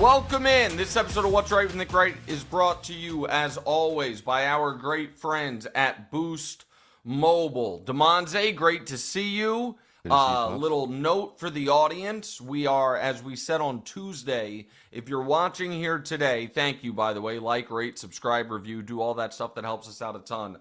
Welcome in. This episode of What's Right with Nick Wright is brought to you, as always, by our great friends at Boost Mobile. Damonza, great to see you. Little note for the audience. We are, as we said on Tuesday, if you're watching here today, thank you, by the way. Like, rate, subscribe, review, do all that stuff that helps us out a ton.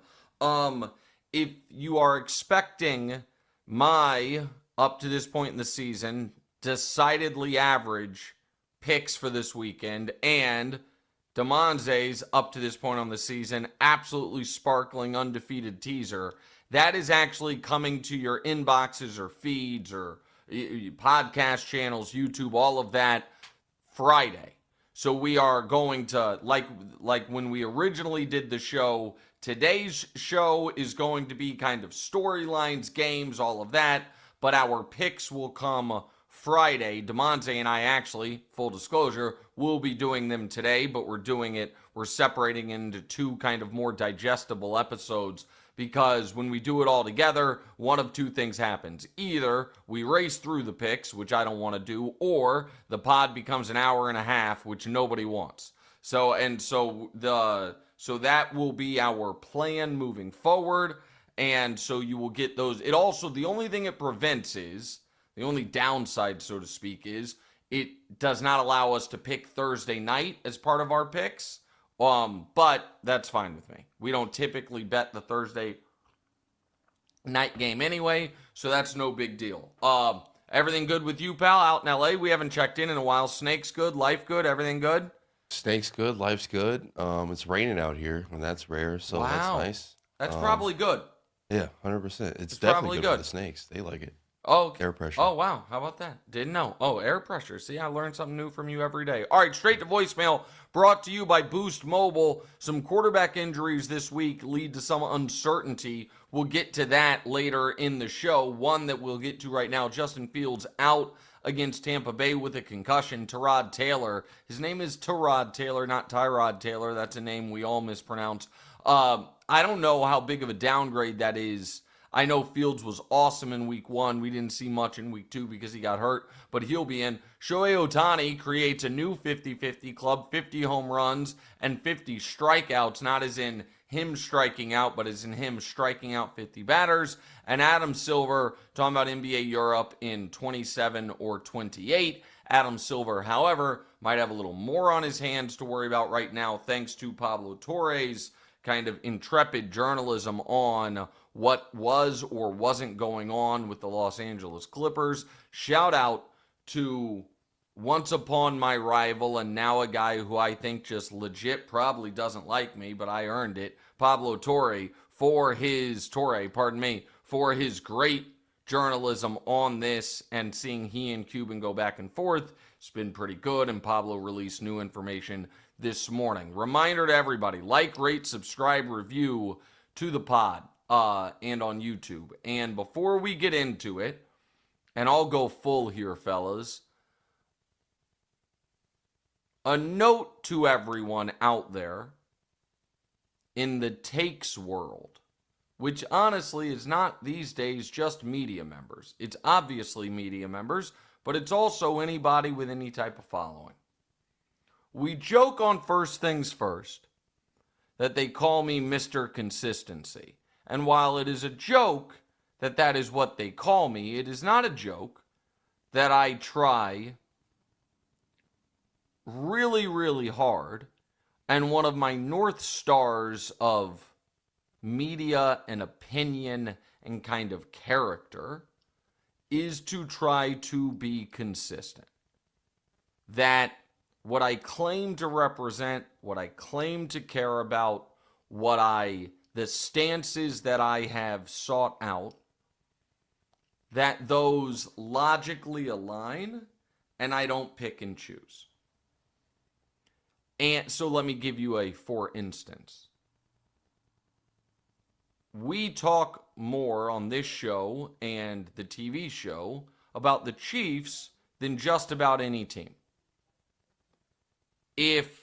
If you are expecting my, up to this point in the season, decidedly average picks for this weekend, and Damonza's up to this point on the season, absolutely sparkling, undefeated teaser, that is actually coming to your inboxes or feeds or podcast channels, YouTube, all of that Friday. So we are going to, like when we originally did the show, today's show is going to be kind of storylines, games, all of that, but our picks will come Friday. Damonza and I actually, full disclosure, will be doing them today, but we're separating into two kind of more digestible episodes because when we do it all together, one of two things happens. Either we race through the picks, which I don't want to do, or the pod becomes an hour and a half, which nobody wants. So that will be our plan moving forward, and so you will get those. It also, the only thing it prevents is, the only downside, so to speak, is it does not allow us to pick Thursday night as part of our picks, but that's fine with me. We don't typically bet the Thursday night game anyway, so that's no big deal. Everything good with you, pal, out in L.A.? We haven't checked in a while. Snake's good, life good, everything good? Snake's good, life's good. It's raining out here, and that's rare, so That's nice. That's probably good. Yeah, 100%. It's definitely good for the snakes. They like it. Oh, okay. Air pressure. Oh, wow. How about that? Didn't know. Oh, air pressure. See, I learn something new from you every day. All right, straight to voicemail, brought to you by Boost Mobile. Some quarterback injuries this week lead to some uncertainty. We'll get to that later in the show. One that we'll get to right now, Justin Fields out against Tampa Bay with a concussion. Tyrod Taylor. His name is Tyrod Taylor, not Tyrod Taylor. That's a name we all mispronounce. I don't know how big of a downgrade that is. I know Fields was awesome in week 1. We didn't see much in week 2 because he got hurt, but he'll be in. Shohei Ohtani creates a new 50-50 club, 50 home runs and 50 strikeouts, not as in him striking out, but as in him striking out 50 batters. And Adam Silver, talking about NBA Europe in 27 or 28. Adam Silver, however, might have a little more on his hands to worry about right now, thanks to Pablo Torre's kind of intrepid journalism on what was or wasn't going on with the Los Angeles Clippers. Shout out to once upon my rival and now a guy who I think just legit probably doesn't like me, but I earned it, Pablo Torre, for his great journalism on this, and seeing he and Cuban go back and forth. It's been pretty good, and Pablo released new information this morning. Reminder to everybody, like, rate, subscribe, review to the pod. And on YouTube. And before we get into it, and I'll go full here, fellas, a note to everyone out there in the takes world, which honestly is not these days just media members. It's obviously media members, but it's also anybody with any type of following. We joke on First Things First that they call me Mr. Consistency. And while it is a joke that is what they call me, it is not a joke that I try really, really hard. And one of my North Stars of media and opinion and kind of character is to try to be consistent. That what I claim to represent, what I claim to care about, the stances that I have sought out, that those logically align and I don't pick and choose. And so let me give you a for instance. We talk more on this show and the TV show about the Chiefs than just about any team. If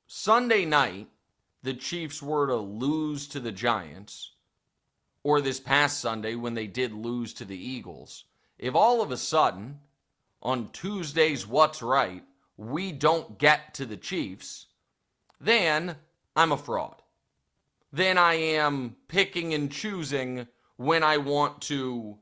Sunday night the Chiefs were to lose to the Giants, or this past Sunday when they did lose to the Eagles, if all of a sudden on Tuesday's What's Right, we don't get to the Chiefs, then I'm a fraud. Then I am picking and choosing when I want to,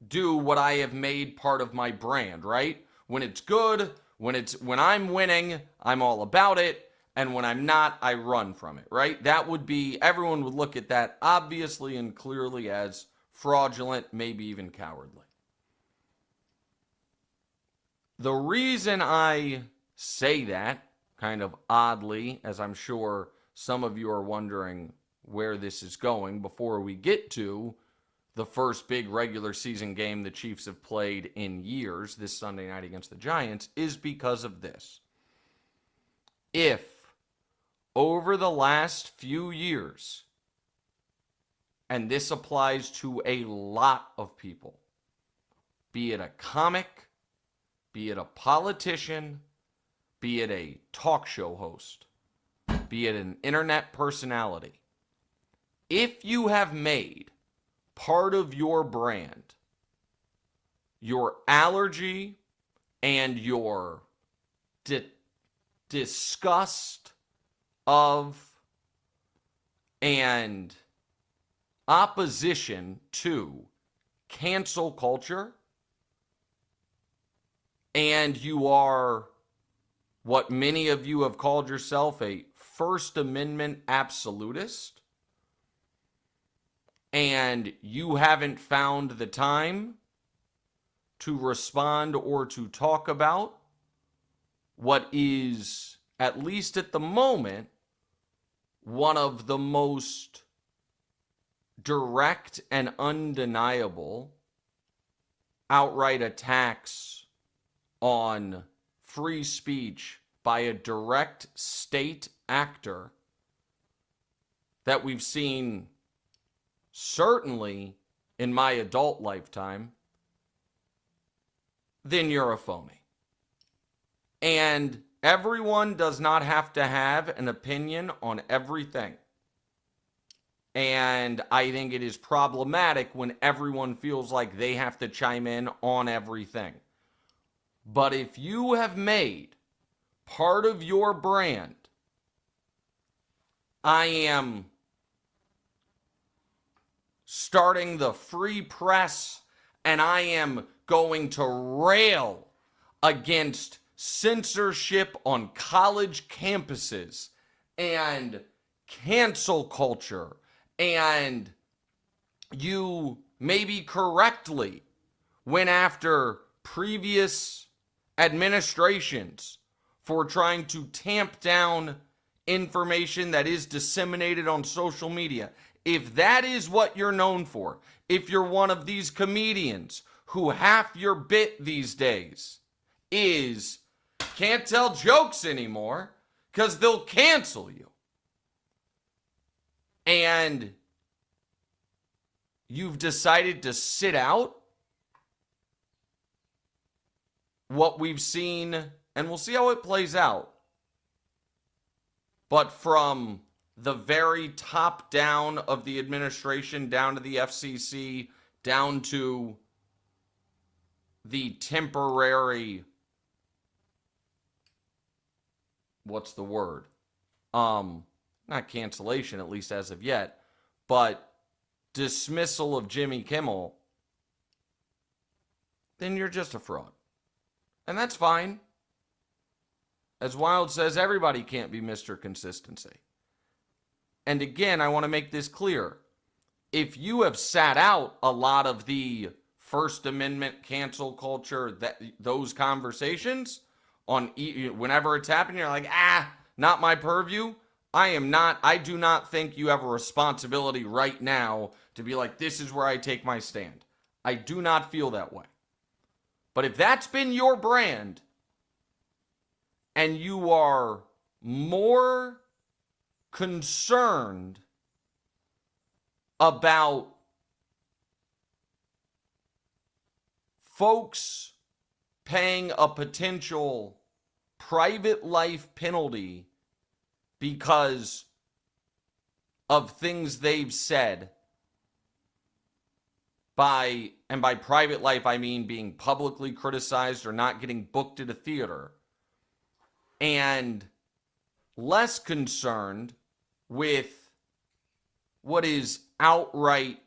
do what I have made part of my brand, right? When it's good, when I'm winning, I'm all about it, and when I'm not, I run from it, right? That would be, everyone would look at that obviously and clearly as fraudulent, maybe even cowardly. The reason I say that, kind of oddly, as I'm sure some of you are wondering where this is going before we get to the first big regular season game the Chiefs have played in years, this Sunday night against the Giants, is because of this. If over the last few years, and this applies to a lot of people, be it a comic, be it a politician, be it a talk show host, be it an internet personality, if you have made part of your brand your allergy and your disgust of and opposition to cancel culture, and you are what many of you have called yourself a First Amendment absolutist, and you haven't found the time to respond or to talk about what is, at least at the moment, one of the most direct and undeniable outright attacks on free speech by a direct state actor that we've seen certainly in my adult lifetime, then you're a phony. And everyone does not have to have an opinion on everything. And I think it is problematic when everyone feels like they have to chime in on everything. But if you have made part of your brand, I am starting the free press and I am going to rail against censorship on college campuses and cancel culture, and you maybe correctly went after previous administrations for trying to tamp down information that is disseminated on social media. If that is what you're known for, if you're one of these comedians who half your bit these days is can't tell jokes anymore because they'll cancel you, and you've decided to sit out what we've seen, and we'll see how it plays out, but from the very top down of the administration, down to the FCC, down to the temporary, what's the word? Not cancellation, at least as of yet, but dismissal of Jimmy Kimmel, then you're just a fraud. And that's fine. As Wild says, everybody can't be Mr. Consistency. And again, I want to make this clear. If you have sat out a lot of the First Amendment cancel culture, those conversations on whenever it's happening, you're like, not my purview. I do not think you have a responsibility right now to be like, this is where I take my stand. I do not feel that way. But if that's been your brand and you are more concerned about folks paying a potential private life penalty because of things they've said, and by private life, I mean being publicly criticized or not getting booked at a theater, and less concerned with what is outright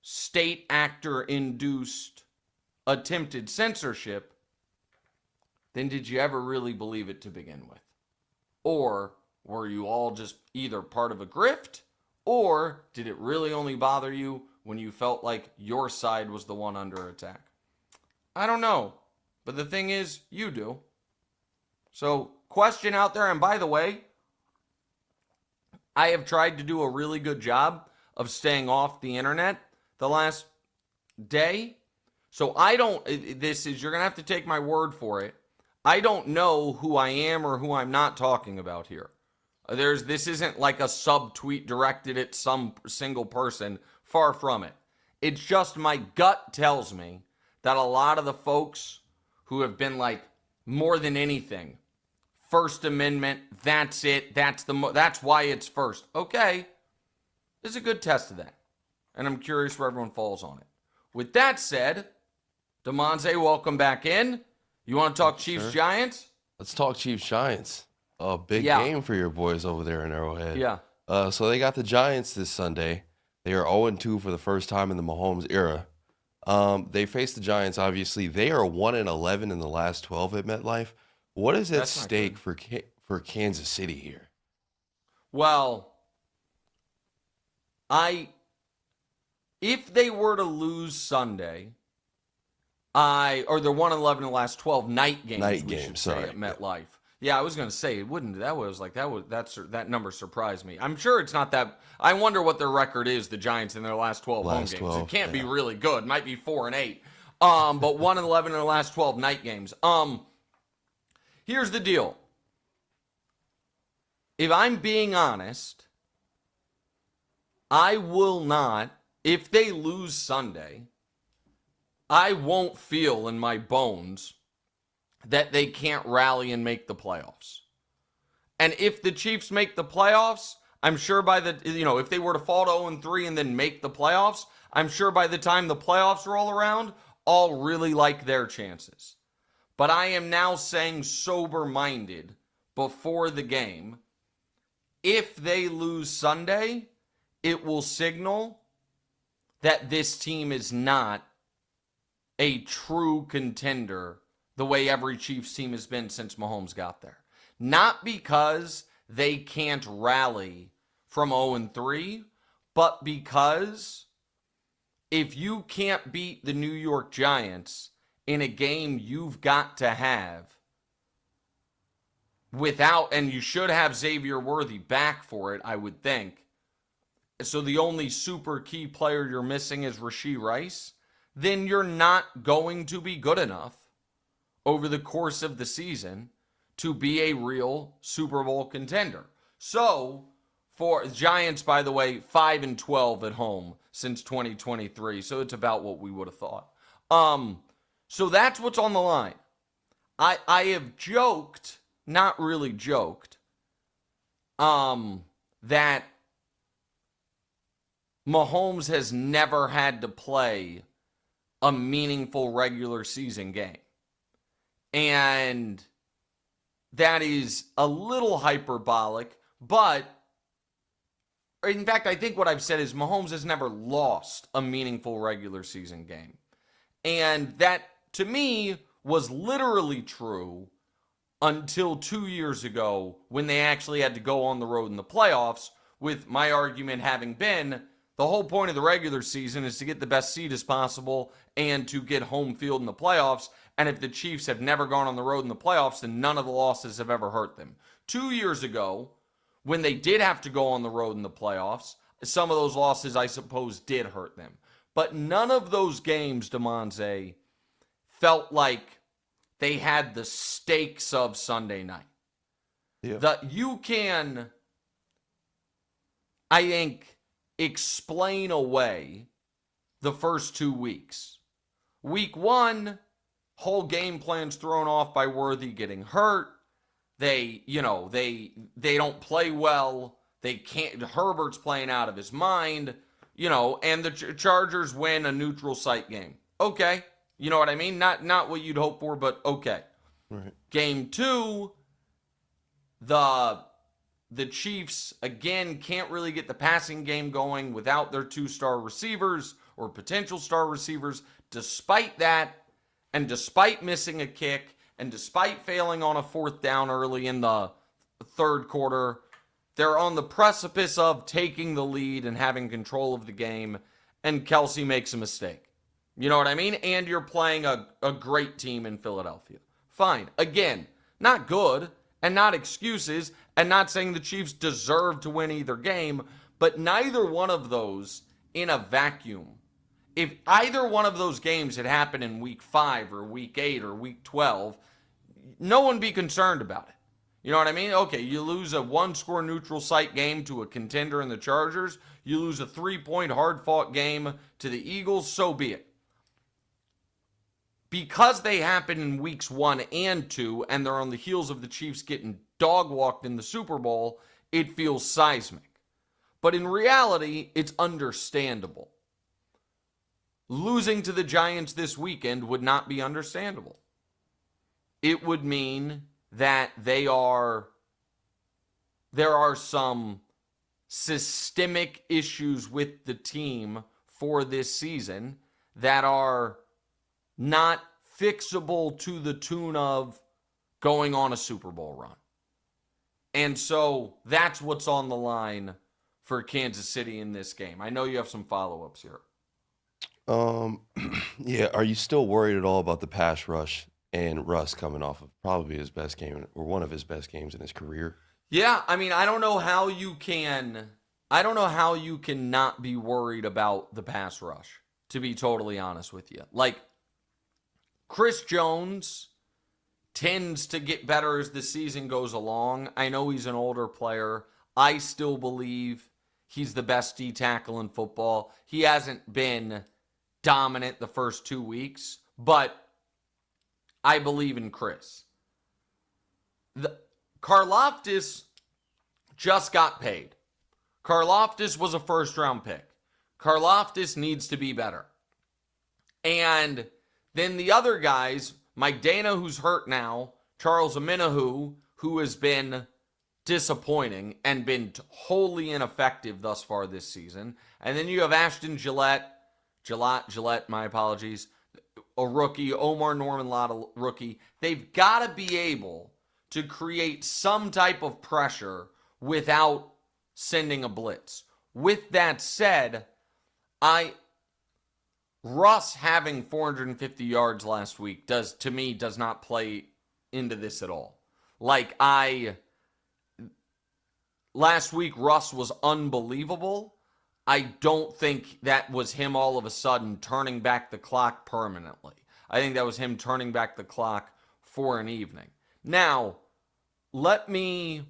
state actor-induced attempted censorship, then did you ever really believe it to begin with? Or were you all just either part of a grift, or did it really only bother you when you felt like your side was the one under attack? I don't know. But the thing is, you do. So, question out there, and by the way, I have tried to do a really good job of staying off the internet the last day. So I don't, you're going to have to take my word for it. I don't know who I am or who I'm not talking about here. This isn't like a sub-tweet directed at some single person. Far from it. It's just my gut tells me that a lot of the folks who have been like, more than anything, First Amendment, that's it, that's why it's first. Okay, this is a good test of that. And I'm curious where everyone falls on it. With that said, Damonza, welcome back in. You want to talk Chiefs-Giants? Let's talk Chiefs-Giants. A big game for your boys over there in Arrowhead. Yeah. So they got the Giants this Sunday. They are 0-2 for the first time in the Mahomes era. They face the Giants, obviously. They are 1-11 in the last 12 at MetLife. What is at stake for Kansas City here? Well, if they were to lose Sunday, or they're 1-11 in the last 12 night games, at MetLife. Yeah, I was going to say it wouldn't. That number surprised me. I'm sure it's not that. I wonder what their record is. The Giants in their last 12 home games. It can't be really good. It might be 4-8. But 1-11 in their last 12 night games. Here's the deal. If I'm being honest, I will not. If they lose Sunday, I won't feel in my bones that they can't rally and make the playoffs. And if the Chiefs make the playoffs, I'm sure if they were to fall to 0-3 and then make the playoffs, I'm sure by the time the playoffs roll around, I'll really like their chances. But I am now saying sober-minded before the game, if they lose Sunday, it will signal that this team is not a true contender the way every Chiefs team has been since Mahomes got there. Not because they can't rally from 0-3, but because if you can't beat the New York Giants in a game you've got to have and you should have Xavier Worthy back for it, I would think. So the only super key player you're missing is Rashee Rice, then you're not going to be good enough over the course of the season to be a real Super Bowl contender. So, for Giants, by the way, 5-12 at home since 2023. So it's about what we would have thought. So that's what's on the line. I have joked, not really joked, that Mahomes has never had to play a meaningful regular season game. And that is a little hyperbolic, but in fact, I think what I've said is Mahomes has never lost a meaningful regular season game. And that, to me, was literally true until 2 years ago when they actually had to go on the road in the playoffs, with my argument having been the whole point of the regular season is to get the best seed as possible and to get home field in the playoffs. And if the Chiefs have never gone on the road in the playoffs, then none of the losses have ever hurt them. 2 years ago, when they did have to go on the road in the playoffs, some of those losses, I suppose, did hurt them. But none of those games, Damonza, felt like they had the stakes of Sunday night. Yeah. You can, I think, explain away the first 2 weeks. Week 1, whole game plan's thrown off by Worthy getting hurt. They don't play well. Herbert's playing out of his mind. and the Chargers win a neutral site game. Okay. You know what I mean? Not what you'd hope for, but okay. Right. Game 2, the Chiefs, again, can't really get the passing game going without their 2-star receivers or potential star receivers. Despite that, and despite missing a kick, and despite failing on a 4th down early in the 3rd quarter, they're on the precipice of taking the lead and having control of the game, and Kelsey makes a mistake. You know what I mean? And you're playing a great team in Philadelphia. Fine. Again, not good, and not excuses, and not saying the Chiefs deserve to win either game, but neither one of those in a vacuum. If either one of those games had happened in week 5 or week 8 or week 12, no one would be concerned about it. You know what I mean? Okay, you lose a 1-score neutral site game to a contender in the Chargers. You lose a 3-point hard-fought game to the Eagles, so be it. Because they happen in weeks 1 and 2, and they're on the heels of the Chiefs getting dog-walked in the Super Bowl, it feels seismic. But in reality, it's understandable. Losing to the Giants this weekend would not be understandable. It would mean that there are some systemic issues with the team for this season that are not fixable to the tune of going on a Super Bowl run. And so that's what's on the line for Kansas City in this game. I know you have some follow-ups here. Yeah, are you still worried at all about the pass rush and Russ coming off of probably his best game or one of his best games in his career? Yeah, I mean, I don't know how you can not be worried about the pass rush, to be totally honest with you. Like, Chris Jones tends to get better as the season goes along. I know he's an older player. I still believe he's the best D tackle in football. He hasn't been dominant the first 2 weeks, but I believe in Chris. Karlaftis just got paid. Karlaftis was a first-round pick. Karlaftis needs to be better. And then the other guys, Mike Dana, who's hurt now, Charles Omenihu, who has been disappointing and been wholly ineffective thus far this season. And then you have Ashton Gillette, my apologies, a rookie, Omar Norman-Lott, a rookie. They've got to be able to create some type of pressure without sending a blitz. With that said, Russ having 450 yards last week does not play into this at all. Last week Russ was unbelievable. I don't think that was him all of a sudden turning back the clock permanently. I think that was him turning back the clock for an evening. Now, let me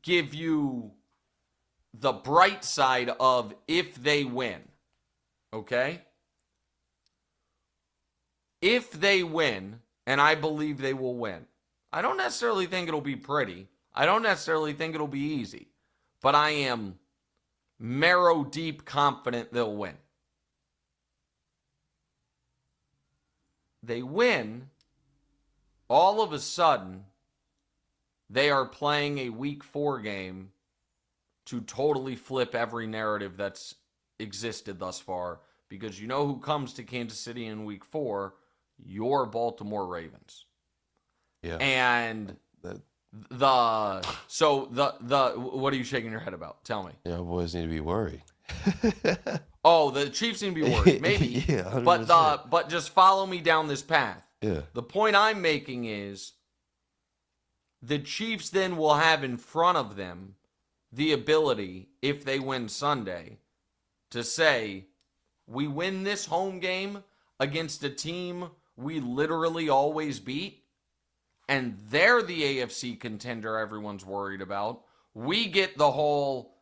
give you the bright side of if they win. Okay? If they win, and I believe they will win, I don't necessarily think it'll be pretty. I don't necessarily think it'll be easy. But I am marrow deep confident they'll win. They win, all of a sudden, they are playing a week 4 game to totally flip every narrative that's existed thus far, because you know who comes to Kansas City in week 4? Your Baltimore Ravens. Yeah. And what are you shaking your head about? Tell me. Yeah, boys need to be worried. Oh, the Chiefs need to be worried. Maybe. Yeah, 100%. But just follow me down this path. Yeah. The point I'm making is the Chiefs then will have in front of them the ability, if they win Sunday, to say, we win this home game against a team we literally always beat, and they're the AFC contender everyone's worried about. We get the whole,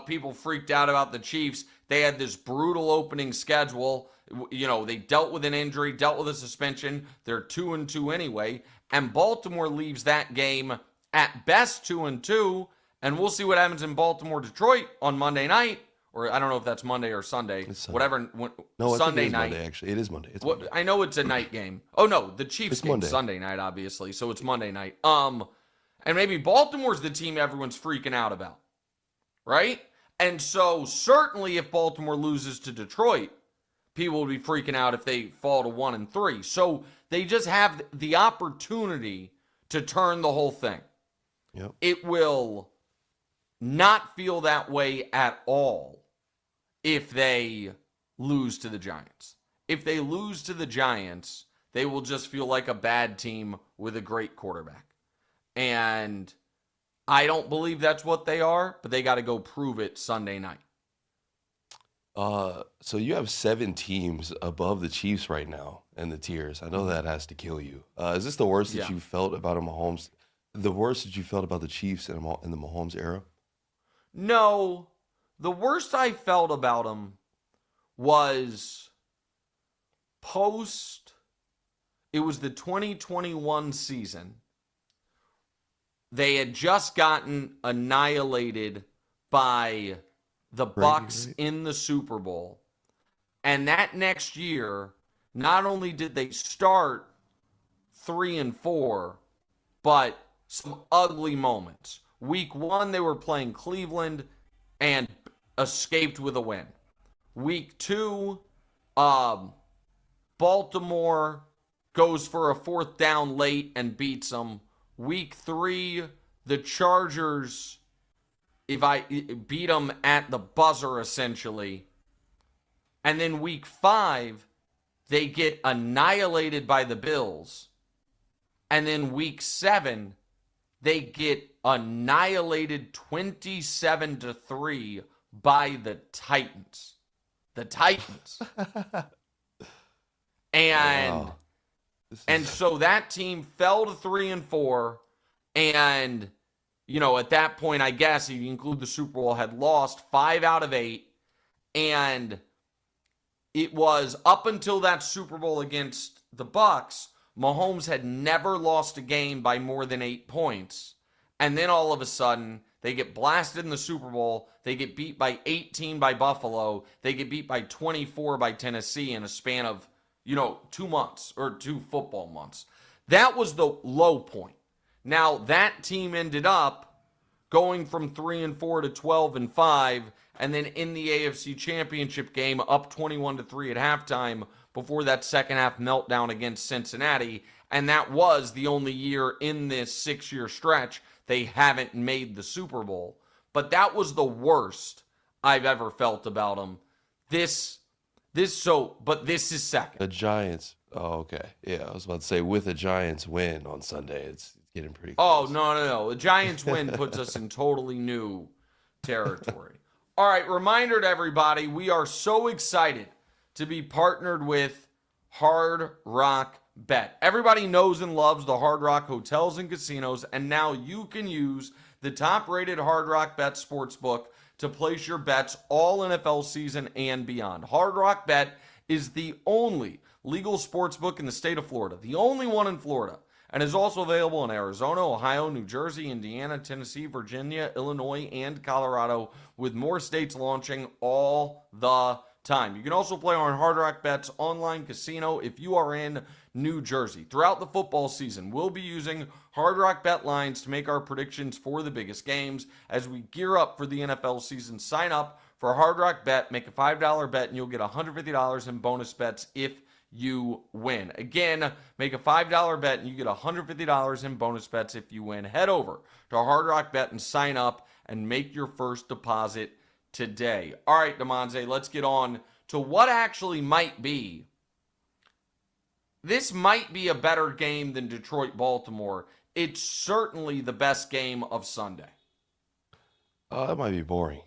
people freaked out about the Chiefs. They had this brutal opening schedule. You know, they dealt with an injury, dealt with a suspension. They're 2-2 anyway. And Baltimore leaves that game at best 2-2. And we'll see what happens in Baltimore-Detroit on Monday night, or I don't know if that's Monday or Sunday. It's Sunday. Whatever. No, I Sunday think it is night. Monday, actually. It is Monday. It's What, Monday. I know it's a night game. Oh no, the Chiefs It's game Monday. Sunday night, obviously. So it's Monday night. And maybe Baltimore's the team everyone's freaking out about, right? And so certainly if Baltimore loses to Detroit, people will be freaking out if they fall to 1-3. So they just have the opportunity to turn the whole thing. Yep. It will not feel that way at all if they lose to the Giants. If they lose to the Giants, they will just feel like a bad team with a great quarterback. And I don't believe that's what they are, but they got to go prove it Sunday night. So you have 7 teams above the Chiefs right now in the tiers. I know that has to kill you. Is this the worst that you felt about a Mahomes? The worst that you felt about the Chiefs in the Mahomes era? No, the worst I felt about him was it was the 2021 season. They had just gotten annihilated by the Bucs in the Super Bowl. And that next year, not only did they start 3-4, but some ugly moments. Week 1, they were playing Cleveland and escaped with a win. Week 2, Baltimore goes for a 4th down late and beats them. Week 3, the Chargers beat them at the buzzer, essentially. And then week 5, they get annihilated by the Bills. And then week 7, they get annihilated 27-3 by the Titans. The Titans. And Wow. And so that team fell to 3-4, and at that point, I guess if you include the Super Bowl, had lost 5 out of 8, and it was up until that Super Bowl against the Bucs, Mahomes had never lost a game by more than 8 points, and then all of a sudden they get blasted in the Super Bowl. They get beat by 18 by Buffalo. They get beat by 24 by Tennessee in a span of 2 months or 2 football months. That was the low point. Now, that team ended up going from 3-4 to 12-5, and then in the AFC Championship game, up 21-3 at halftime before that second half meltdown against Cincinnati. And that was the only year in this 6-year stretch they haven't made the Super Bowl. But that was the worst I've ever felt about them. But this is second. The Giants. Oh, okay. Yeah, I was about to say, with the Giants win on Sunday, it's getting pretty close. Oh, no. The Giants win puts us in totally new territory. All right, reminder to everybody, we are so excited to be partnered with Hard Rock Bet. Everybody knows and loves the Hard Rock hotels and casinos, and now you can use the top-rated Hard Rock Bet Sportsbook to place your bets all NFL season and beyond. Hard Rock Bet is the only legal sportsbook in the state of Florida, the only one in Florida, and is also available in Arizona, Ohio, New Jersey, Indiana, Tennessee, Virginia, Illinois, and Colorado, with more states launching all the time. You can also play on Hard Rock Bet's online casino if you are in New Jersey. Throughout the football season, we'll be using Hard Rock Bet lines to make our predictions for the biggest games. As we gear up for the NFL season, sign up for Hard Rock Bet, make a $5 bet, and you'll get $150 in bonus bets if you win. Again, make a $5 bet, and you get $150 in bonus bets if you win. Head over to Hard Rock Bet and sign up and make your first deposit today. All right, Damonza, let's get on to what actually might be. This might be a better game than Detroit-Baltimore. It's certainly the best game of Sunday. That might be boring.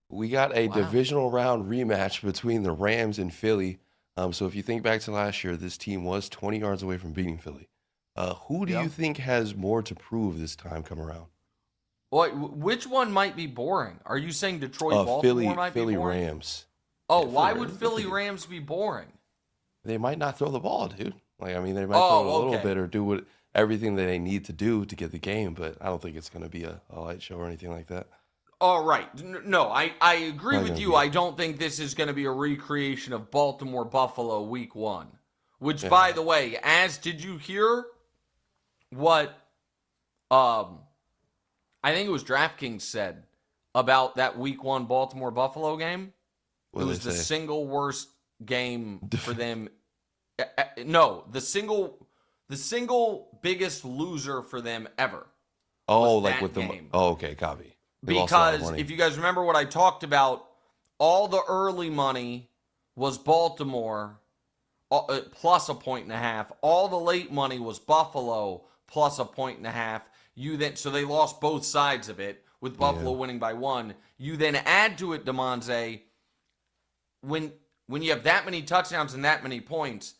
We got a divisional round rematch between the Rams and Philly. So if you think back to last year, this team was 20 yards away from beating Philly. Who do you think has more to prove this time come around? Which one might be boring? Are you saying Detroit-Baltimore might be boring? Philly Rams. Oh, yeah, why would Philly Rams be boring? They might not throw the ball, dude. They might throw it a little bit or do everything that they need to do to get the game, but I don't think it's going to be a light show or anything like that. All right. No, I agree with you. be. I don't think this is going to be a recreation of Baltimore Buffalo week 1. Which, Yeah. by the way, did you hear what I think it was DraftKings said about that week 1 Baltimore Buffalo game? What It did was they the say? single worst game for them. No, the single biggest loser for them ever. Oh, was like that with the. game. Oh, okay, copy. They lost a lot of Because money. if you guys remember what I talked about, all the early money was Baltimore plus 1.5. All the late money was Buffalo plus 1.5. So they lost both sides of it with Buffalo winning by 1. You then add to it, Damonza, when you have that many touchdowns and that many points,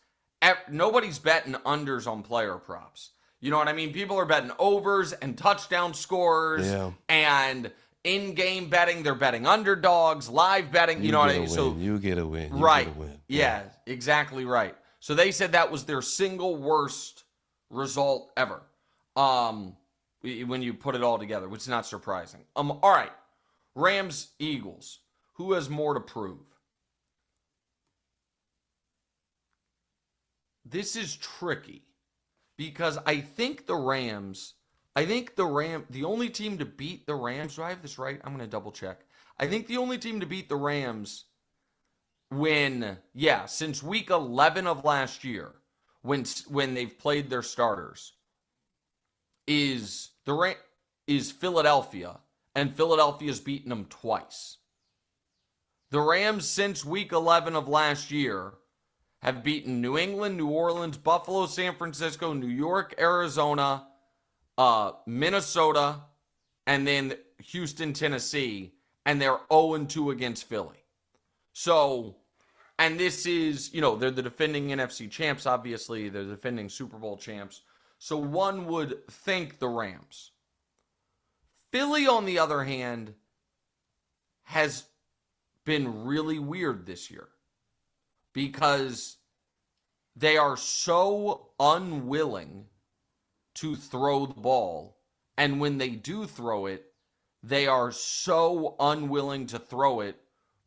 nobody's betting unders on player props. You know what I mean? People are betting overs and touchdown scores and in-game betting. They're betting underdogs, live betting. You know what I mean? So you get a win. right. Get a win. Yeah, exactly right. So they said that was their single worst result ever. When you put it all together, which is not surprising. All right. Rams, Eagles. Who has more to prove? This is tricky because I think the only team to beat the Rams, do I have this right? I'm going to double check. I think the only team to beat the Rams since week 11 of last year, when they've played their starters, is Philadelphia, and Philadelphia's beaten them twice. The Rams since week 11 of last year have beaten New England, New Orleans, Buffalo, San Francisco, New York, Arizona, Minnesota, and then Houston, Tennessee, and they're 0-2 against Philly. So, and this is, they're the defending NFC champs, obviously. They're the defending Super Bowl champs. So one would think the Rams. Philly, on the other hand, has been really weird this year because they are so unwilling to throw the ball. And when they do throw it, they are so unwilling to throw it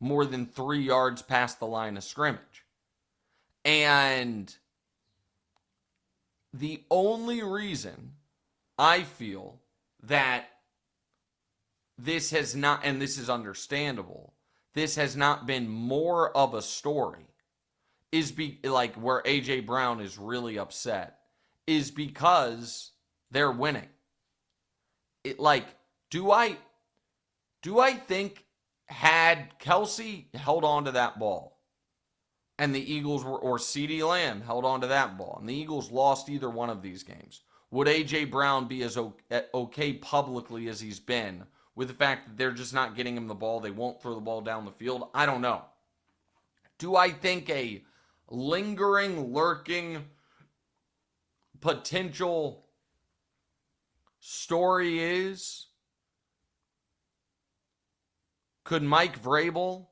more than 3 yards past the line of scrimmage. And the only reason I feel that this has not, and this is understandable, this has not been more of a story is where A.J. Brown is really upset is because they're winning. Do I think had Kelsey held on to that ball and the Eagles or CeeDee Lamb held on to that ball and the Eagles lost either one of these games, would A.J. Brown be as okay publicly as he's been with the fact that they're just not getting him the ball? They won't throw the ball down the field. I don't know. Do I think a lingering, lurking, potential story is, could Mike Vrabel,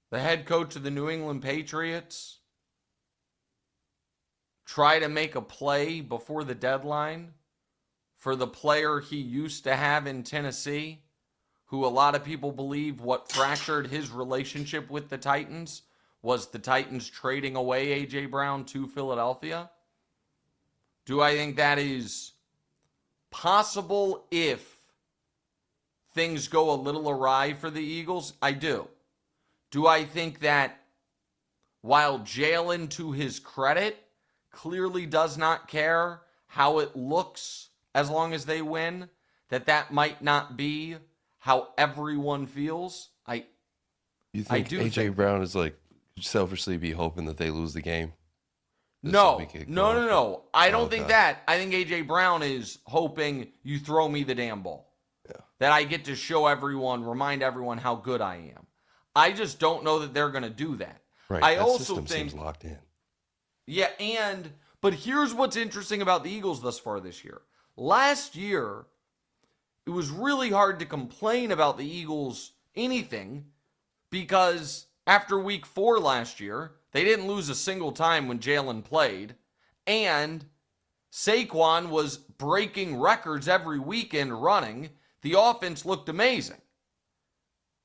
the head coach of the New England Patriots, try to make a play before the deadline for the player he used to have in Tennessee, who a lot of people believe what fractured his relationship with the Titans was the Titans trading away A.J. Brown to Philadelphia? Do I think that is possible if things go a little awry for the Eagles? I do. Do I think that while Jalen, to his credit, clearly does not care how it looks as long as they win, that might not be how everyone feels? You think A.J. Brown is selfishly be hoping that they lose the game? No. I don't think that. I think A.J. Brown is hoping you throw me the damn ball. Yeah. That I get to remind everyone how good I am. I just don't know that they're going to do that. Right. I that also system think seems locked in. Yeah, but here's what's interesting about the Eagles thus far this year. Last year, it was really hard to complain about the Eagles anything because after week 4 last year, they didn't lose a single time when Jalen played, and Saquon was breaking records every weekend running. The offense looked amazing.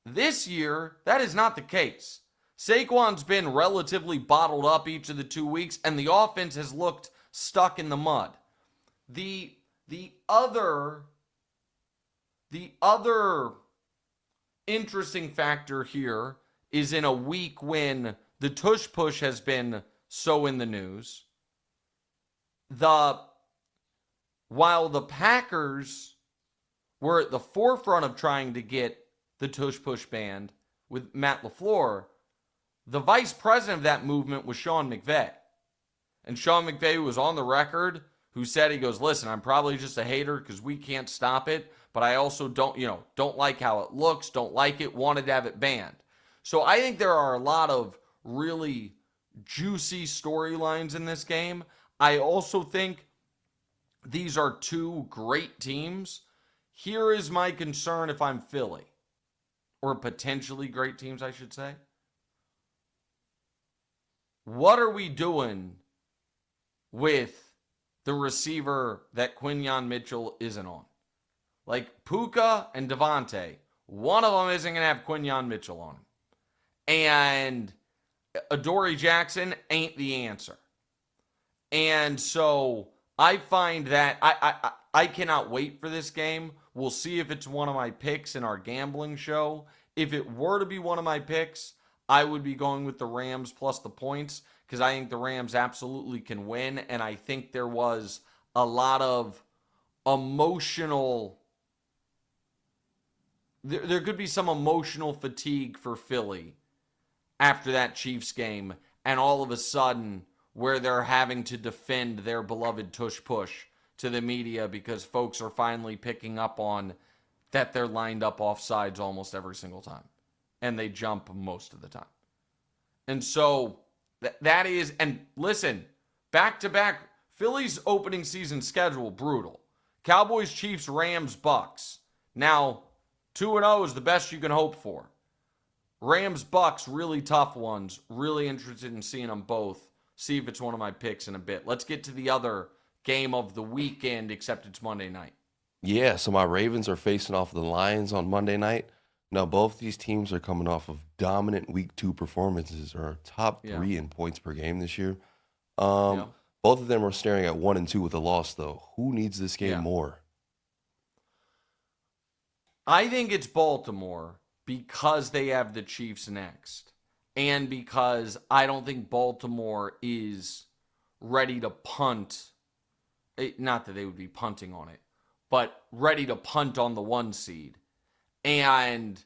This year, that is not the case. Saquon's been relatively bottled up each of the 2 weeks, and the offense has looked stuck in the mud. The other interesting factor here is in a week when the tush push has been so in the news. While the Packers were at the forefront of trying to get the tush push banned with Matt LaFleur, the vice president of that movement was Sean McVay. And Sean McVay was on the record who said, he goes, listen, I'm probably just a hater because we can't stop it, but I also don't like how it looks, don't like it, wanted to have it banned. So I think there are a lot of really juicy storylines in this game. I also think these are two great teams. Here is my concern if I'm Philly, or potentially great teams, I should say. What are we doing with the receiver that Quinyon Mitchell isn't on? Like Puka and Devontae, one of them isn't going to have Quinyon Mitchell on him. And Adoree Jackson ain't the answer. And so I find that I cannot wait for this game. We'll see if it's one of my picks in our gambling show. If it were to be one of my picks, I would be going with the Rams plus the points because I think the Rams absolutely can win. And I think there was a lot of emotional... There could be some emotional fatigue for Philly after that Chiefs game. And all of a sudden, where they're having to defend their beloved tush push to the media because folks are finally picking up on that they're lined up off sides almost every single time. And they jump most of the time. And so that is, and listen, back-to-back, Philly's opening season schedule, brutal. Cowboys, Chiefs, Rams, Bucks. Now, 2-0 is the best you can hope for. Rams, Bucks, really tough ones. Really interested in seeing them both. See if it's one of my picks in a bit. Let's get to the other game of the weekend, except it's Monday night. Yeah, so my Ravens are facing off the Lions on Monday night. Now, both these teams are coming off of dominant Week 2 performances, or top 3 in points per game this year. Both of them are staring at 1-2 with a loss, though. Who needs this game more? I think it's Baltimore because they have the Chiefs next. And because I don't think Baltimore is ready to punt. Not that they would be punting on it, but ready to punt on the 1 seed. And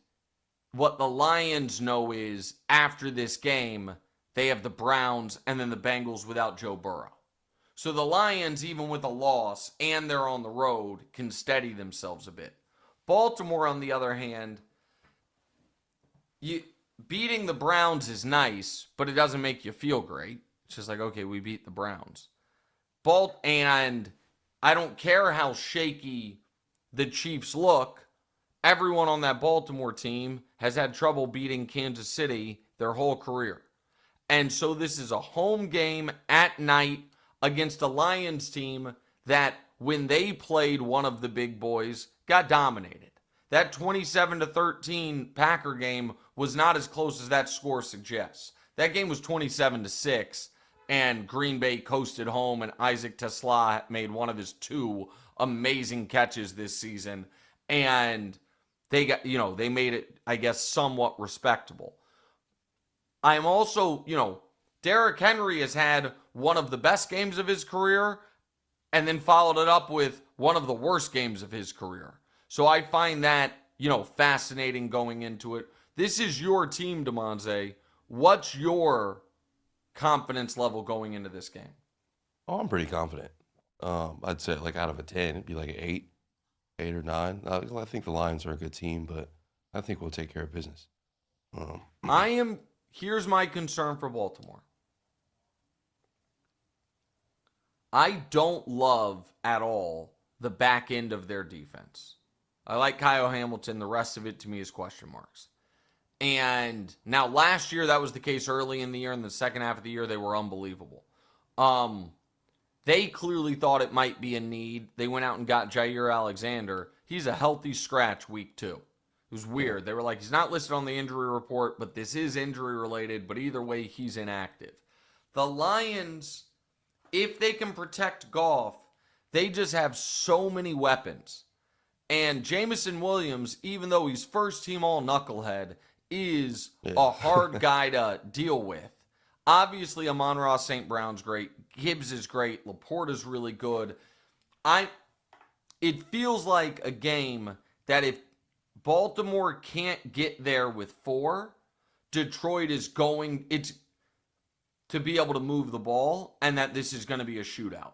what the Lions know is after this game, they have the Browns and then the Bengals without Joe Burrow. So the Lions, even with a loss and they're on the road, can steady themselves a bit. Baltimore, on the other hand, beating the Browns is nice, but it doesn't make you feel great. It's just like, okay, we beat the Browns. And I don't care how shaky the Chiefs look. Everyone on that Baltimore team has had trouble beating Kansas City their whole career. And so this is a home game at night against a Lions team that, when they played one of the big boys, got dominated. That 27-13 Packer game was not as close as that score suggests. That game was 27-6, and Green Bay coasted home, and Isaac Tesla made one of his 2 amazing catches this season. And they got, they made it, I guess, somewhat respectable. I'm also, Derrick Henry has had one of the best games of his career and then followed it up with one of the worst games of his career. So I find that, fascinating going into it. This is your team, Damonza. What's your confidence level going into this game? Oh, I'm pretty confident. I'd say, out of a 10, it'd be like an 8 or 9. I think the Lions are a good team, but I think we'll take care of business. Here's my concern for Baltimore. I don't love at all the back end of their defense. I like Kyle Hamilton. The rest of it, to me, is question marks. And now last year, that was the case early in the year. In the second half of the year, they were unbelievable. They clearly thought it might be a need. They went out and got Jair Alexander. He's a healthy scratch week 2. It was weird. They were like, he's not listed on the injury report, but this is injury related. But either way, he's inactive. The Lions, if they can protect Goff, they just have so many weapons. And Jameson Williams, even though he's first team all knucklehead, is a hard guy to deal with. Obviously, Amon-Ra St. Brown's great. Gibbs is great. Laporta's really good. It feels like a game that if Baltimore can't get there with 4, Detroit is going to be able to move the ball, and that this is going to be a shootout.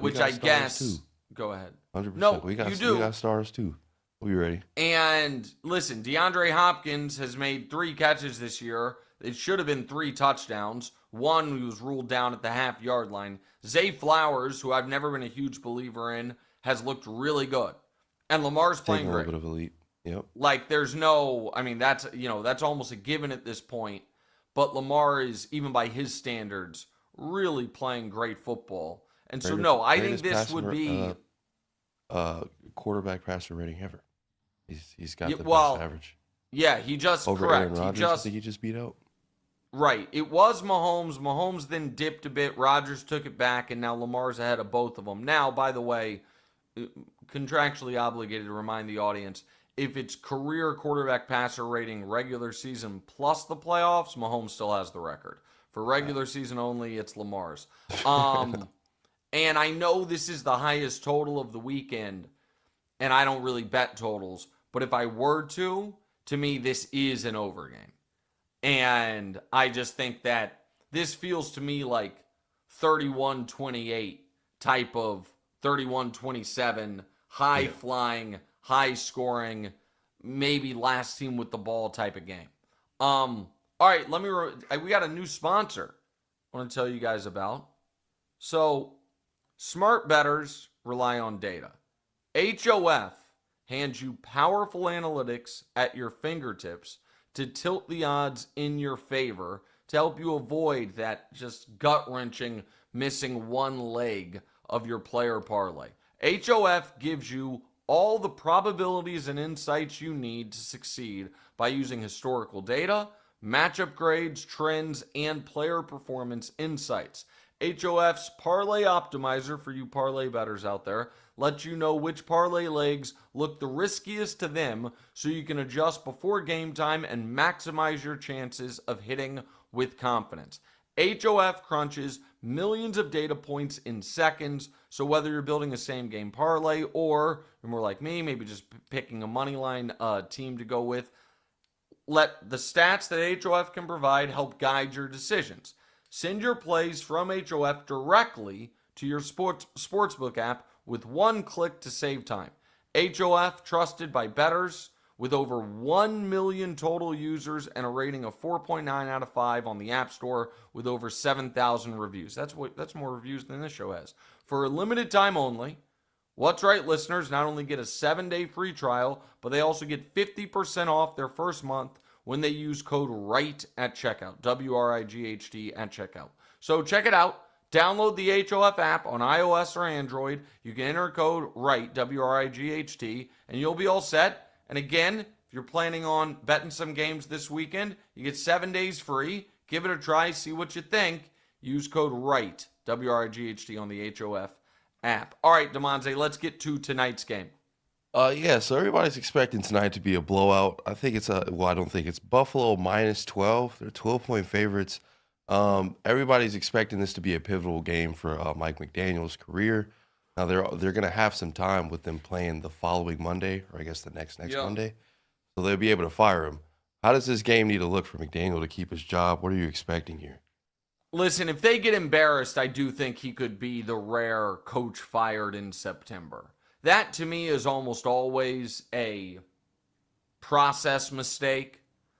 Which I guess... Too. Go ahead. 100%. No, we got stars too. We'll be ready. And listen, DeAndre Hopkins has made 3 catches this year. It should have been 3 touchdowns. 1 was ruled down at the half-yard line. Zay Flowers, who I've never been a huge believer in, has looked really good. And Lamar's playing great. A little bit of a leap. Yep. Like, there's no... I mean, that's almost a given at this point. But Lamar is, even by his standards, really playing great football. And so, no, I think this would be... quarterback passer rating ever. He's got the best average. Yeah, he just... Over correct. Aaron Rodgers, I think he just beat out. Right. It was Mahomes. Mahomes then dipped a bit. Rodgers took it back, and now Lamar's ahead of both of them. Now, by the way, contractually obligated to remind the audience, if it's career quarterback passer rating regular season plus the playoffs, Mahomes still has the record. For regular season only, it's Lamar's. And I know this is the highest total of the weekend, and I don't really bet totals, but if I were to me, this is an over game. And I just think that this feels to me like 31-28 type of 31-27, high-flying, high-scoring, maybe last team with the ball type of game. All right, we got a new sponsor I want to tell you guys about. So, smart bettors rely on data. HOF hands you powerful analytics at your fingertips to tilt the odds in your favor to help you avoid that just gut-wrenching missing one leg of your player parlay. HOF gives you all the probabilities and insights you need to succeed by using historical data, matchup grades, trends, and player performance insights. HOF's Parlay Optimizer, for you parlay bettors out there, lets you know which parlay legs look the riskiest to them so you can adjust before game time and maximize your chances of hitting with confidence. HOF crunches millions of data points in seconds, so whether you're building a same-game parlay or you're more like me, maybe just picking a money line team to go with, let the stats that HOF can provide help guide your decisions. Send your plays from HOF directly to your sportsbook app with one click to save time. HOF, trusted by bettors, with over 1 million total users and a rating of 4.9 out of 5 on the App Store with over 7,000 reviews. That's more reviews than this show has. For a limited time only, What's Right listeners not only get a 7-day free trial, but they also get 50% off their first month when they use code WRIGHT at checkout. WRIGHT at checkout. So check it out. Download the HOF app on iOS or Android. You can enter code WRIGHT, WRIGHT, and you'll be all set. And again, if you're planning on betting some games this weekend, you get 7 days free. Give it a try. See what you think. Use code WRIGHT, WRIGHT, on the HOF app. All right, Damonza, let's get to tonight's game. So everybody's expecting tonight to be a blowout. I think I don't think it's Buffalo minus 12. They're 12-point favorites. Everybody's expecting this to be a pivotal game for Mike McDaniel's career. Now they're going to have some time with them playing the following Monday, or I guess the next Monday, so they'll be able to fire him. How does this game need to look for McDaniel to keep his job? What are you expecting here? Listen, if they get embarrassed, I do think he could be the rare coach fired in September. That, to me, is almost always a process mistake.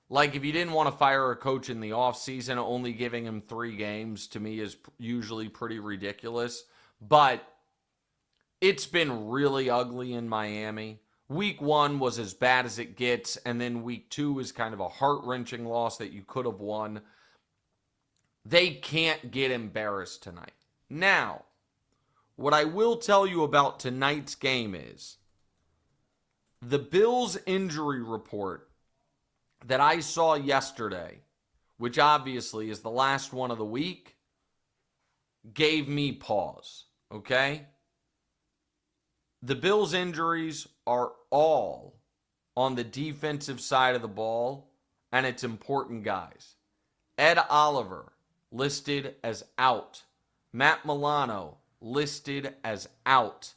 Like, if you didn't want to fire a coach in the offseason, only giving him 3 games, to me, is usually pretty ridiculous. But it's been really ugly in Miami. Week 1 was as bad as it gets, and then week 2 is kind of a heart-wrenching loss that you could have won. They can't get embarrassed tonight. Now, what I will tell you about tonight's game is The Bills injury report that I saw yesterday, which obviously is the last one of the week, gave me pause, okay? The Bills' injuries are all on the defensive side of the ball, and it's important guys. Ed Oliver, listed as out. Matt Milano, listed as out.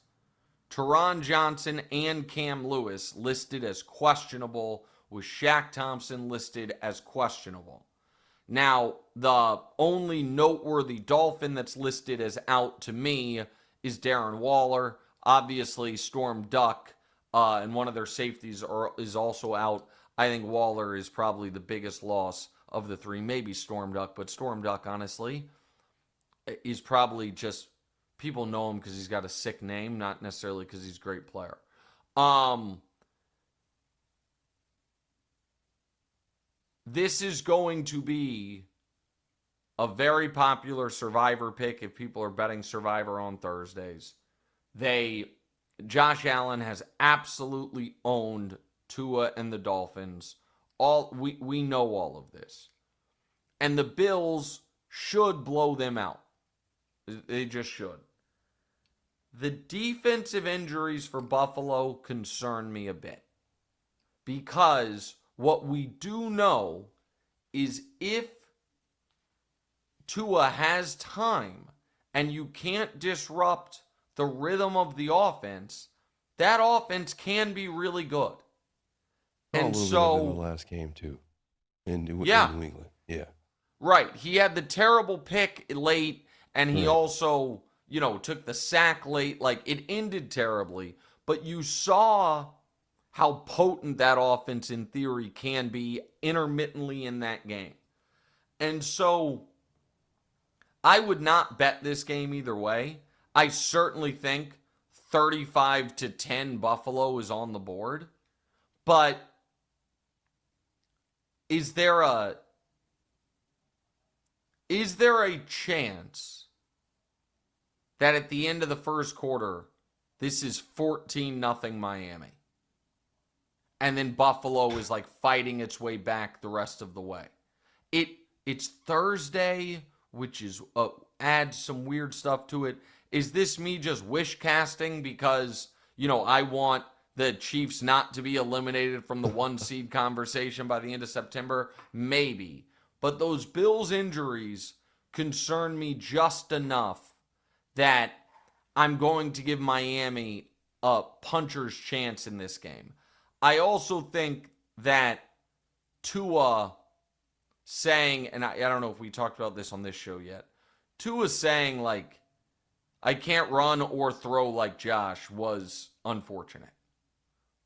Teron Johnson and Cam Lewis, listed as questionable, with Shaq Thompson listed as questionable. Now, the only noteworthy Dolphin that's listed as out to me is Darren Waller. Obviously, Storm Duck and one of their safeties is also out. I think Waller is probably the biggest loss of the three. Maybe Storm Duck, but Storm Duck, honestly, is probably just, people know him because he's got a sick name, not necessarily because he's a great player. This is going to be a very popular Survivor pick if people are betting Survivor on Thursdays. Josh Allen has absolutely owned Tua and the Dolphins. We know all of this. And the Bills should blow them out. They just should. The defensive injuries for Buffalo concern me a bit. Because what we do know is if Tua has time and you can't disrupt the rhythm of the offense, that offense can be really good. And so in the last game too, in New England, yeah, right. He had the terrible pick late, and he also, took the sack late. Like, it ended terribly, but you saw how potent that offense in theory can be intermittently in that game. And so I would not bet this game either way. I certainly think 35-10 Buffalo is on the board. But is there a chance that at the end of the first quarter, this is 14-0 Miami? And then Buffalo is like fighting its way back the rest of the way. It's Thursday, which is adds some weird stuff to it. Is this me just wish casting because, I want the Chiefs not to be eliminated from the 1 seed conversation by the end of September? Maybe. But those Bills injuries concern me just enough that I'm going to give Miami a puncher's chance in this game. I also think that Tua saying, and I don't know if we talked about this on this show yet, Tua saying, like, I can't run or throw like Josh was unfortunate.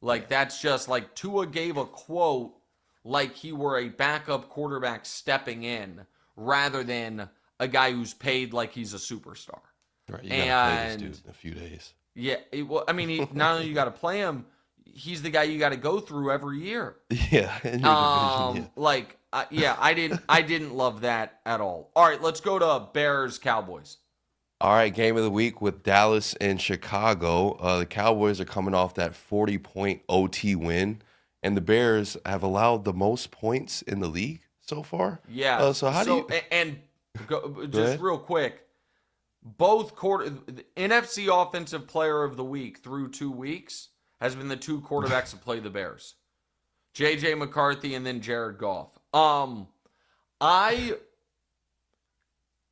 Like, that's just, like, Tua gave a quote like he were a backup quarterback stepping in rather than a guy who's paid like he's a superstar. Right, you gotta play this dude in a few days. Yeah, not only you got to play him, he's the guy you got to go through every year. Yeah, in your division, yeah. I didn't love that at all. All right, let's go to Bears Cowboys. All right, game of the week with Dallas and Chicago. The Cowboys are coming off that 40-point OT win, and the Bears have allowed the most points in the league so far. Yeah. Just real quick, the NFC Offensive Player of the Week through 2 weeks has been the two quarterbacks that play the Bears. J.J. McCarthy and then Jared Goff.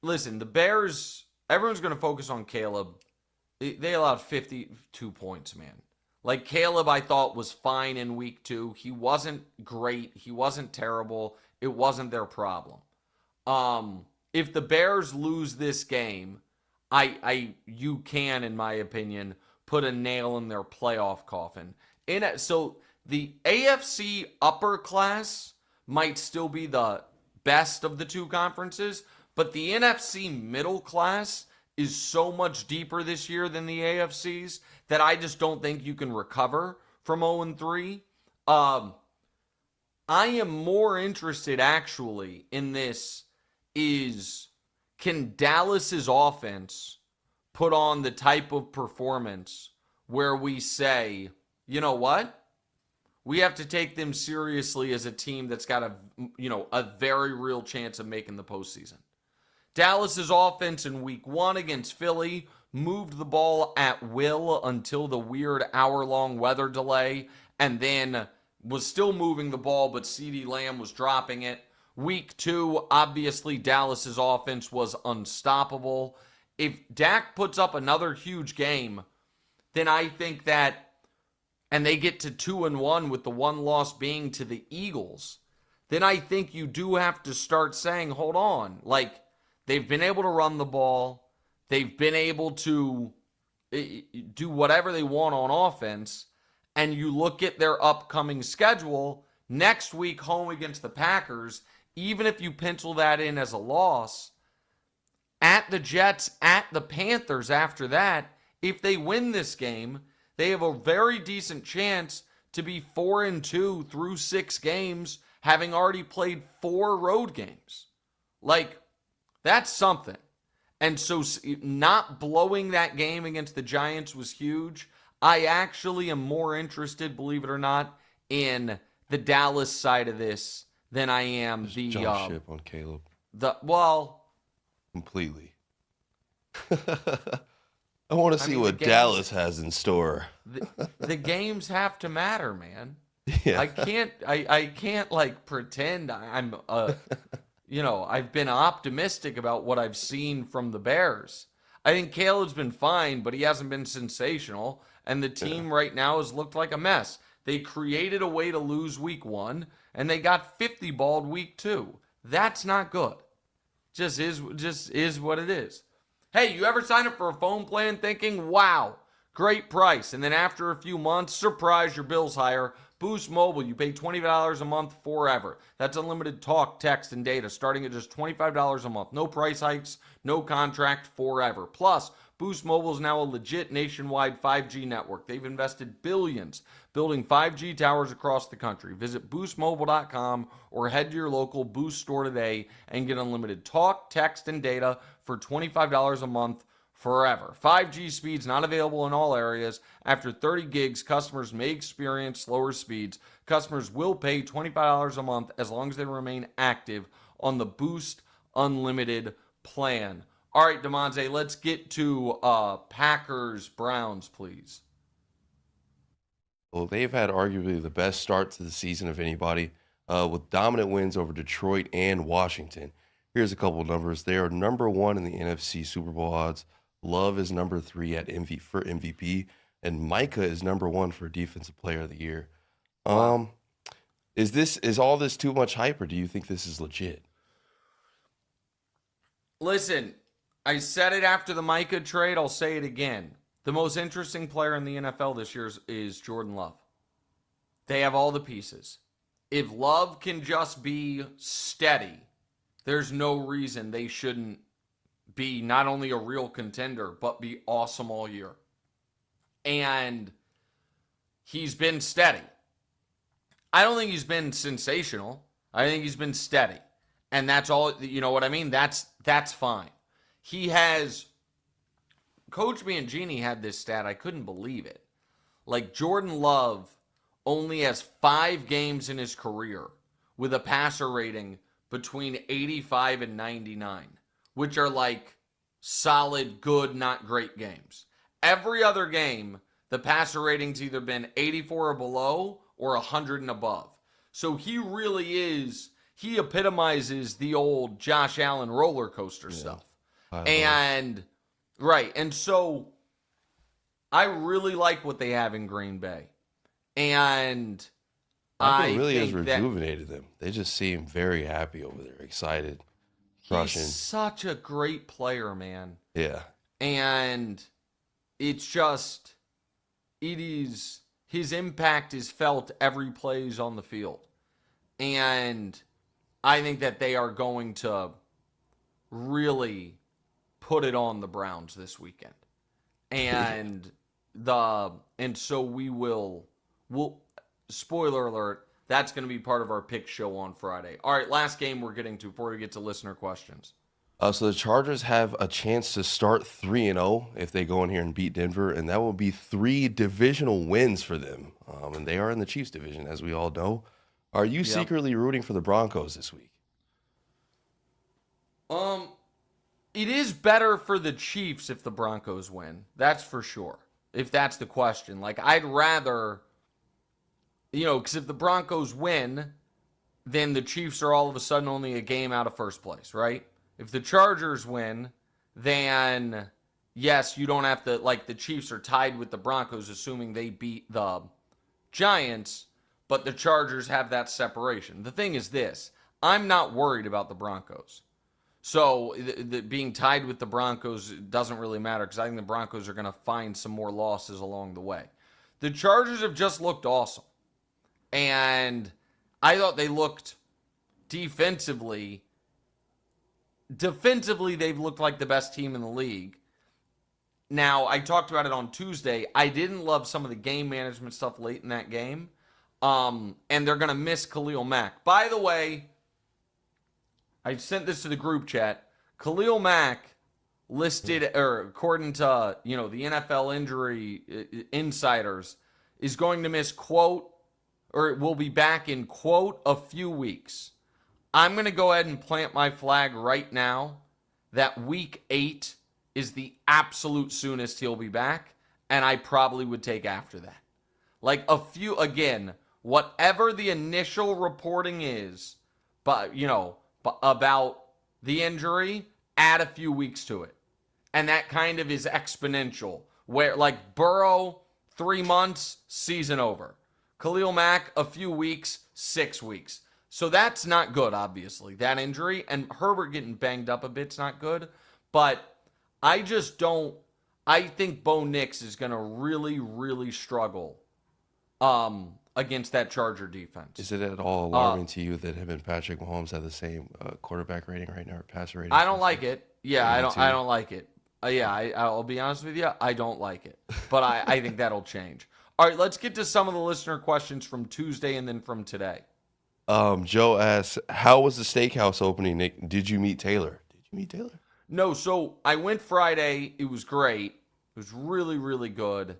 Listen, the Bears, everyone's going to focus on Caleb. They allowed 52 points, man. Like, Caleb, I thought, was fine in week 2. He wasn't great. He wasn't terrible. It wasn't their problem. If the Bears lose this game, you can, in my opinion, put a nail in their playoff coffin. So the AFC upper class might still be the best of the two conferences, but the NFC middle class is so much deeper this year than the AFC's that I just don't think you can recover from 0-3. I am more interested actually in this is, can Dallas's offense put on the type of performance where we say, you know what? We have to take them seriously as a team that's got a very real chance of making the postseason. Dallas's offense in week 1 against Philly moved the ball at will until the weird hour-long weather delay, and then was still moving the ball, but CeeDee Lamb was dropping it. Week 2, obviously, Dallas's offense was unstoppable. If Dak puts up another huge game, then I think that, and they get to 2-1 with the one loss being to the Eagles, then I think you do have to start saying, hold on, like, they've been able to run the ball. They've been able to do whatever they want on offense. And you look at their upcoming schedule, next week home against the Packers, even if you pencil that in as a loss, at the Jets, at the Panthers after that, if they win this game, they have a very decent chance to be 4-2 through 6 games, having already played 4 road games. Like, that's something. And so not blowing that game against the Giants was huge. I actually am more interested, believe it or not, in the Dallas side of this than I am Just the jump ship on Caleb. Completely. I want to see what Dallas has in store. the games have to matter, man. Yeah. I can't like pretend I'm I've been optimistic about what I've seen from the Bears. I think Caleb's been fine, but he hasn't been sensational. And the team right now has looked like a mess. They created a way to lose week 1, and they got 50-balled week 2. That's not good. Just is what it is. Hey, you ever sign up for a phone plan thinking, wow, great price, and then after a few months, surprise, your bill's higher? Boost Mobile, you pay $20 a month forever. That's unlimited talk, text, and data starting at just $25 a month. No price hikes, no contract, forever. Plus, Boost Mobile is now a legit nationwide 5G network. They've invested billions building 5G towers across the country. Visit boostmobile.com or head to your local Boost store today and get unlimited talk, text, and data for $25 a month forever. 5G speeds not available in all areas. After 30 gigs, customers may experience slower speeds. Customers will pay $25 a month as long as they remain active on the Boost Unlimited plan. All right, Damonza, let's get to Packers-Browns, please. Well, they've had arguably the best start to the season of anybody, with dominant wins over Detroit and Washington. Here's a couple of numbers. They are number 1 in the NFC Super Bowl odds. Love is number 3 for MVP, and Micah is number 1 for Defensive Player of the Year. Wow. Is all this too much hype, or do you think this is legit? Listen, I said it after the Micah trade. I'll say it again. The most interesting player in the NFL this year is Jordan Love. They have all the pieces. If Love can just be steady, there's no reason they shouldn't be not only a real contender, but be awesome all year. And he's been steady. I don't think he's been sensational. I think he's been steady. And that's all, you know what I mean? That's fine. He has, Coach Mangini had this stat. I couldn't believe it. Like, Jordan Love only has 5 games in his career with a passer rating between 85 and 99, which are like solid, good, not great games. Every other game, the passer rating's either been 84 or below or 100 and above. So he really he epitomizes the old Josh Allen roller coaster stuff. And so I really like what they have in Green Bay. And Michael really has rejuvenated them. They just seem very happy over there, excited, crushing. He's such a great player, man. Yeah. And it's just, his impact is felt every play he's on the field. And I think that they are going to really put it on the Browns this weekend. And so we'll spoiler alert, that's going to be part of our pick show on Friday. All right, last game we're getting to before we get to listener questions. So the Chargers have a chance to start 3-0 if they go in here and beat Denver, and that will be 3 divisional wins for them. And they are in the Chiefs division, as we all know. Are you Yep. secretly rooting for the Broncos this week? It is better for the Chiefs if the Broncos win. That's for sure. If that's the question. Like, I'd rather, because if the Broncos win, then the Chiefs are all of a sudden only a game out of first place, right? If the Chargers win, then yes, you don't have to, like, the Chiefs are tied with the Broncos, assuming they beat the Giants, but the Chargers have that separation. The thing is this, I'm not worried about the Broncos. So being tied with the Broncos doesn't really matter because I think the Broncos are going to find some more losses along the way. The Chargers have just looked awesome. And I thought they looked defensively, they've looked like the best team in the league. Now, I talked about it on Tuesday. I didn't love some of the game management stuff late in that game. And they're going to miss Khalil Mack. By the way, I sent this to the group chat. Khalil Mack listed, or according to, the NFL injury insiders, is going to miss, quote, or will be back in, quote, a few weeks. I'm going to go ahead and plant my flag right now that week 8 is the absolute soonest he'll be back, and I probably would take after that. Like whatever the initial reporting is, but, about the injury, add a few weeks to it. And that kind of is exponential. Where, like, Burrow, 3 months, season over. Khalil Mack, a few weeks, 6 weeks. So that's not good, obviously, that injury. And Herbert getting banged up a bit's not good. But I think Bo Nix is going to really, really struggle against that Charger defense. Is it at all alarming to you that him and Patrick Mahomes have the same quarterback rating right now, or passer rating? I don't like it. Yeah, I don't like it. I'll be honest with you. I don't like it. But I think that'll change. All right, let's get to some of the listener questions from Tuesday and then from today. Joe asks, how was the steakhouse opening, Nick? Did you meet Taylor? No, so I went Friday. It was great. It was really, really good.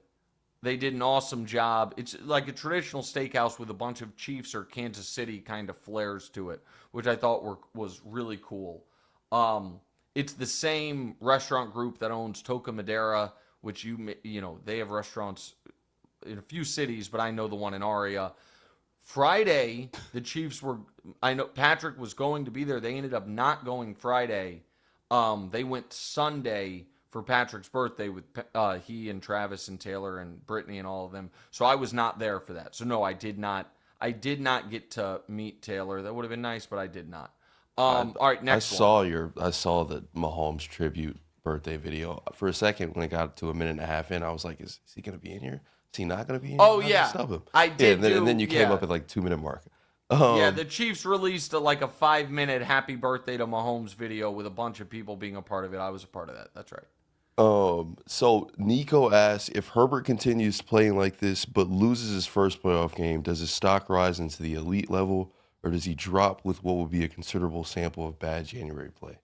They did an awesome job. It's like a traditional steakhouse with a bunch of Chiefs or Kansas City kind of flares to it, which I thought was really cool. It's the same restaurant group that owns Toca Madera, which they have restaurants in a few cities, but I know the one in Aria. Friday, the Chiefs I know Patrick was going to be there. They ended up not going Friday. They went Sunday for Patrick's birthday with he and Travis and Taylor and Brittany and all of them. So I was not there for that. So no, I did not get to meet Taylor. That would have been nice, but I did not. All right, next one. I saw the Mahomes tribute birthday video. For a second, when it got to a minute and a half in, I was like, is he going to be in here? Is he not going to be in here? Oh, yeah. Snub him? I did. Yeah, and then you came up at like 2-minute mark. The Chiefs released a 5-minute happy birthday to Mahomes video with a bunch of people being a part of it. I was a part of that. That's right. So Nico asks, if Herbert continues playing like this but loses his first playoff game, does his stock rise into the elite level, or does he drop with what would be a considerable sample of bad January play?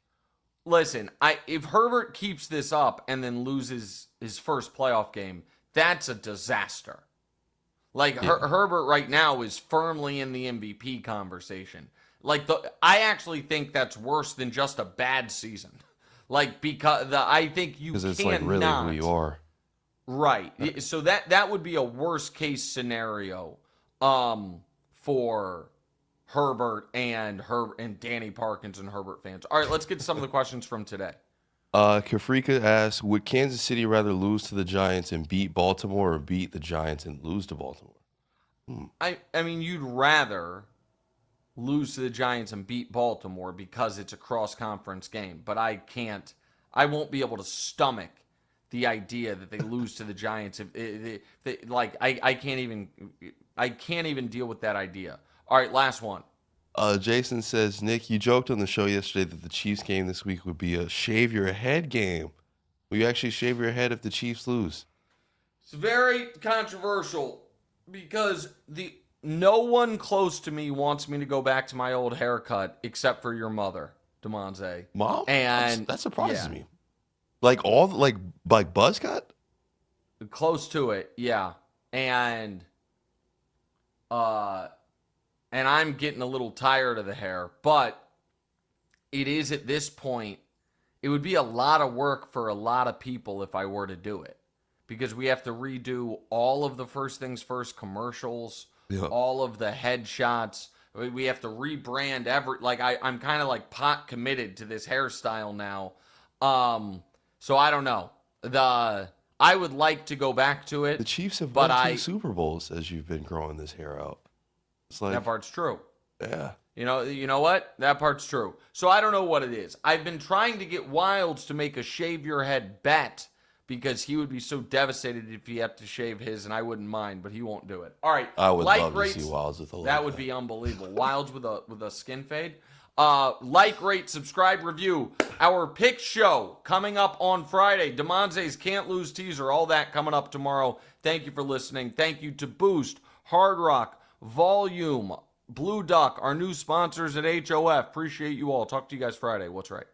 Listen, if Herbert keeps this up and then loses his first playoff game, that's a disaster. Herbert right now is firmly in the MVP conversation. I actually think that's worse than just a bad season. Because I think you cannot. Because it's really who you are. Right. So that would be a worst case scenario for Herbert and Danny Parkins and Herbert fans. All right, let's get to some of the questions from today. Kafrika asks, would Kansas City rather lose to the Giants and beat Baltimore, or beat the Giants and lose to Baltimore? I mean, you'd rather lose to the Giants and beat Baltimore because it's a cross-conference game, but I won't be able to stomach the idea that they lose to the Giants. I can't even deal with that idea. All right, last one. Jason says, Nick, you joked on the show yesterday that the Chiefs game this week would be a shave your head game. Will you actually shave your head if the Chiefs lose? It's very controversial because no one close to me wants me to go back to my old haircut except for your mother. Damonza. Mom? And That surprises yeah, me. Like buzz cut? close to it, yeah. And I'm getting a little tired of the hair, but it is at this point, it would be a lot of work for a lot of people if I were to do it. Because we have to redo all of the First Things First commercials, all of the headshots. We have to rebrand I'm kind of like pot committed to this hairstyle now. So I don't know. I would like to go back to it. The Chiefs have but won 2 Super Bowls as you've been growing this hair out. It's like that part's true. yeah. You know what? That part's true. So I don't know what it is. I've been trying to get Wilds to make a shave your head bet because he would be so devastated if he had to shave his, and I wouldn't mind, but he won't do it. All right. I would love to see Wilds with a that would be unbelievable. Wilds with a skin fade. Like, rate, subscribe, review. Our pick show coming up on Friday. Damonza's Can't Lose teaser. All that coming up tomorrow. Thank you for listening. Thank you to Boost, Hard Rock, Volume, Blue Duck, our new sponsors at HOF. Appreciate you all. Talk to you guys Friday. What's right?